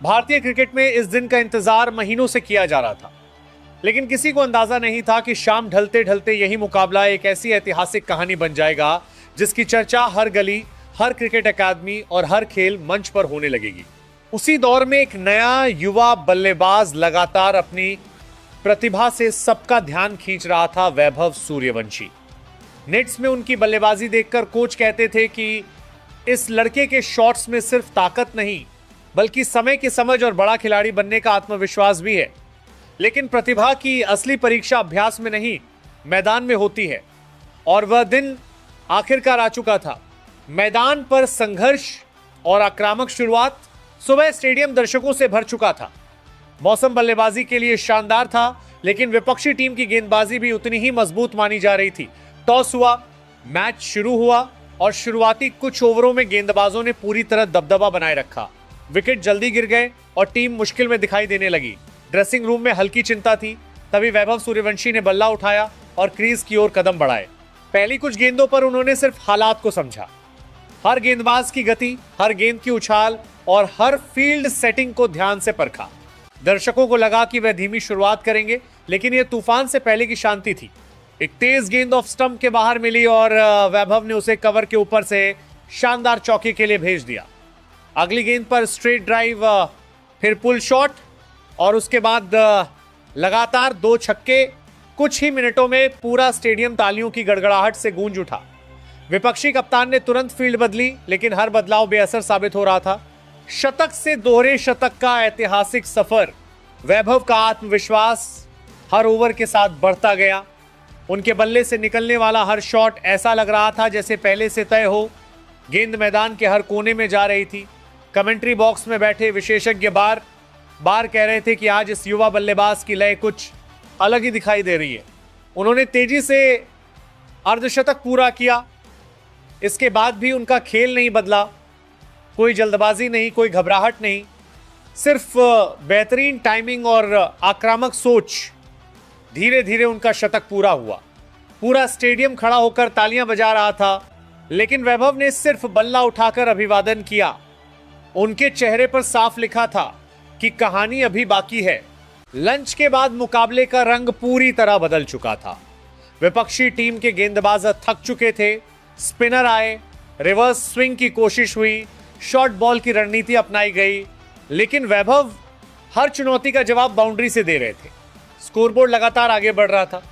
भारतीय क्रिकेट में इस दिन का इंतजार महीनों से किया जा रहा था, लेकिन किसी को अंदाजा नहीं था कि शाम ढलते ढलते यही मुकाबला एक ऐसी ऐतिहासिक कहानी बन जाएगा जिसकी चर्चा हर गली, हर क्रिकेट अकादमी और हर खेल मंच पर होने लगेगी। उसी दौर में एक नया युवा बल्लेबाज लगातार अपनी प्रतिभा से सबका ध्यान खींच रहा था, वैभव सूर्यवंशी। नेट्स में उनकी बल्लेबाजी देखकर कोच कहते थे कि इस लड़के के शॉट्स में सिर्फ ताकत नहीं बल्कि समय की समझ और बड़ा खिलाड़ी बनने का आत्मविश्वास भी है। लेकिन प्रतिभा की असली परीक्षा अभ्यास में नहीं, मैदान में होती है। और वह दिन आखिरकार आ चुका था। मैदान पर संघर्ष और आक्रामक शुरुआत। सुबह स्टेडियम दर्शकों से भर चुका था। मौसम बल्लेबाजी के लिए शानदार था, लेकिन विपक्षी टीम की गेंदबाजी भी उतनी ही मजबूत मानी जा रही थी। टॉस हुआ, मैच शुरू हुआ और शुरुआती कुछ ओवरों में गेंदबाजों ने पूरी तरह दबदबा बनाए रखा। विकेट जल्दी गिर गए और टीम मुश्किल में दिखाई देने लगी। ड्रेसिंग रूम में हल्की चिंता थी। तभी वैभव सूर्यवंशी ने बल्ला उठाया और क्रीज की ओर कदम बढ़ाए। पहली कुछ गेंदों पर उन्होंने सिर्फ हालात को समझा। हर गेंदबाज की गति, हर गेंद की उछाल और हर फील्ड सेटिंग को ध्यान से परखा। दर्शकों को लगा कि वह धीमी शुरुआत करेंगे, लेकिन यह तूफान से पहले की शांति थी। एक तेज गेंद ऑफ स्टंप के बाहर मिली और वैभव ने उसे कवर के ऊपर से शानदार चौके के लिए भेज दिया। अगली गेंद पर स्ट्रेट ड्राइव, फिर पुल शॉट और उसके बाद लगातार 2 छक्के। कुछ ही मिनटों में पूरा स्टेडियम तालियों की गड़गड़ाहट से गूंज उठा। विपक्षी कप्तान ने तुरंत फील्ड बदली, लेकिन हर बदलाव बेअसर साबित हो रहा था। शतक से दोहरे शतक का ऐतिहासिक सफर। वैभव का आत्मविश्वास हर ओवर के साथ बढ़ता गया। उनके बल्ले से निकलने वाला हर शॉट ऐसा लग रहा था जैसे पहले से तय हो। गेंद मैदान के हर कोने में जा रही थी। कमेंट्री बॉक्स में बैठे विशेषज्ञ बार बार कह रहे थे कि आज इस युवा बल्लेबाज की लय कुछ अलग ही दिखाई दे रही है। उन्होंने तेजी से अर्धशतक पूरा किया। इसके बाद भी उनका खेल नहीं बदला। कोई जल्दबाजी नहीं, कोई घबराहट नहीं, सिर्फ बेहतरीन टाइमिंग और आक्रामक सोच। धीरे धीरे उनका शतक पूरा हुआ। पूरा स्टेडियम खड़ा होकर तालियां बजा रहा था, लेकिन वैभव ने सिर्फ बल्ला उठाकर अभिवादन किया। उनके चेहरे पर साफ लिखा था कि कहानी अभी बाकी है। लंच के बाद मुकाबले का रंग पूरी तरह बदल चुका था। विपक्षी टीम के गेंदबाज थक चुके थे। स्पिनर आए, रिवर्स स्विंग की कोशिश हुई, शॉर्ट बॉल की रणनीति अपनाई गई, लेकिन वैभव हर चुनौती का जवाब बाउंड्री से दे रहे थे। स्कोरबोर्ड लगातार आगे बढ़ रहा था।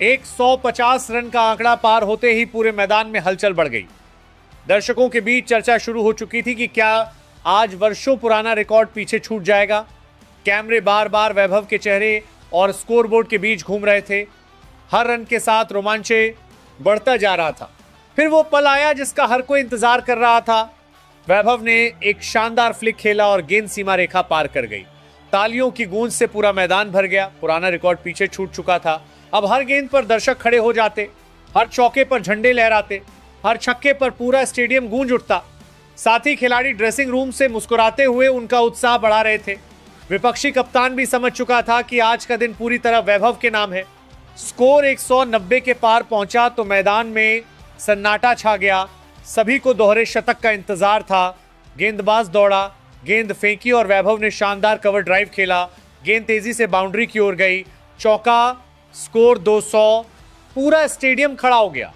150 रन का आंकड़ा पार होते ही पूरे मैदान में हलचल बढ़ गई। दर्शकों के बीच चर्चा शुरू हो चुकी थी कि क्या आज वर्षों पुराना रिकॉर्ड पीछे छूट जाएगा। कैमरे बार बार वैभव के चेहरे और स्कोरबोर्ड के बीच घूम रहे थे। हर रन के साथ रोमांच बढ़ता जा रहा था। फिर वो पल आया जिसका हर कोई इंतजार कर रहा था। वैभव ने एक शानदार फ्लिक खेला और गेंद सीमा रेखा पार कर गई। तालियों की गूंज से पूरा मैदान भर गया। पुराना रिकॉर्ड पीछे छूट चुका था। अब हर गेंद पर दर्शक खड़े हो जाते, हर चौके पर झंडे लहराते, हर छक्के पर पूरा स्टेडियम गूंज उठता। साथ ही खिलाड़ी ड्रेसिंग रूम से मुस्कुराते हुए उनका उत्साह बढ़ा रहे थे। विपक्षी कप्तान भी समझ चुका था कि आज का दिन पूरी तरह वैभव के नाम है। स्कोर 190 के पार पहुंचा तो मैदान में सन्नाटा छा गया। सभी को दोहरे शतक का इंतजार था। गेंदबाज दौड़ा, गेंद फेंकी और वैभव ने शानदार कवर ड्राइव खेला। गेंद तेजी से बाउंड्री की ओर गई, चौका। स्कोर 200। पूरा स्टेडियम खड़ा हो गया।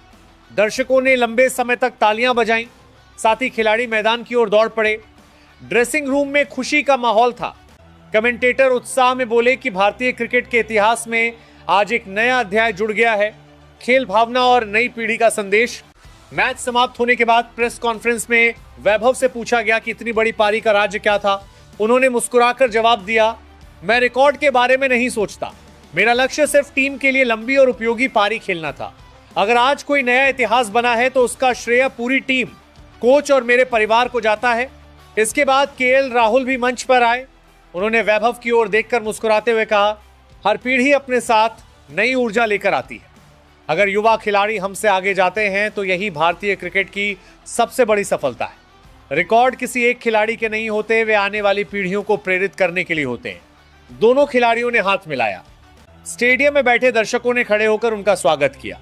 दर्शकों ने लंबे समय तक तालियां बजाईं। साथ ही खिलाड़ी मैदान की ओर दौड़ पड़े। ड्रेसिंग रूम में खुशी का माहौल था। कमेंटेटर उत्साह में बोले कि भारतीय क्रिकेट के इतिहास में आज एक नया अध्याय जुड़ गया है। खेल भावना और नई पीढ़ी का संदेश। मैच समाप्त होने के बाद प्रेस कॉन्फ्रेंस में वैभव से पूछा गया कि इतनी बड़ी पारी का राज्य क्या था। उन्होंने मुस्कुराकर जवाब दिया, मैं रिकॉर्ड के बारे में नहीं सोचता। मेरा लक्ष्य सिर्फ टीम के लिए लंबी और उपयोगी पारी खेलना था। अगर आज कोई नया इतिहास बना है तो उसका श्रेय पूरी टीम, कोच और मेरे परिवार को जाता है। इसके बाद केएल राहुल भी मंच पर आए। उन्होंने वैभव की ओर देखकर मुस्कुराते हुए कहा, हर पीढ़ी अपने साथ नई ऊर्जा लेकर आती है। अगर युवा खिलाड़ी हमसे आगे जाते हैं तो यही भारतीय क्रिकेट की सबसे बड़ी सफलता है। रिकॉर्ड किसी एक खिलाड़ी के नहीं होते, वे आने वाली पीढ़ियों को प्रेरित करने के लिए होते हैं। दोनों खिलाड़ियों ने हाथ मिलाया। स्टेडियम में बैठे दर्शकों ने खड़े होकर उनका स्वागत किया।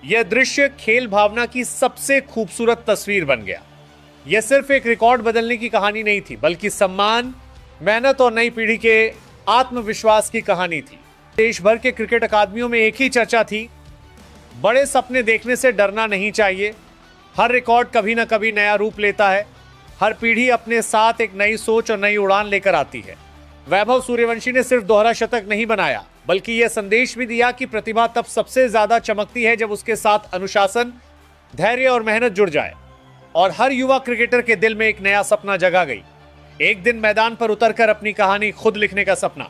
यह दृश्य खेल भावना की सबसे खूबसूरत तस्वीर बन गया। यह सिर्फ एक रिकॉर्ड बदलने की कहानी नहीं थी, बल्कि सम्मान, मेहनत और नई पीढ़ी के आत्मविश्वास की कहानी थी। देश भर के क्रिकेट अकादमियों में एक ही चर्चा थी, बड़े सपने देखने से डरना नहीं चाहिए। हर रिकॉर्ड कभी ना कभी नया रूप लेता है। हर पीढ़ी अपने साथ एक नई सोच और नई उड़ान लेकर आती है। वैभव सूर्यवंशी ने सिर्फ दोहरा शतक नहीं बनाया, बल्कि यह संदेश भी दिया कि प्रतिभा तब सबसे ज्यादा चमकती है जब उसके साथ अनुशासन, धैर्य और मेहनत जुड़ जाए। और हर युवा क्रिकेटर के दिल में एक नया सपना जगा गई, एक दिन मैदान पर उतरकर अपनी कहानी खुद लिखने का सपना।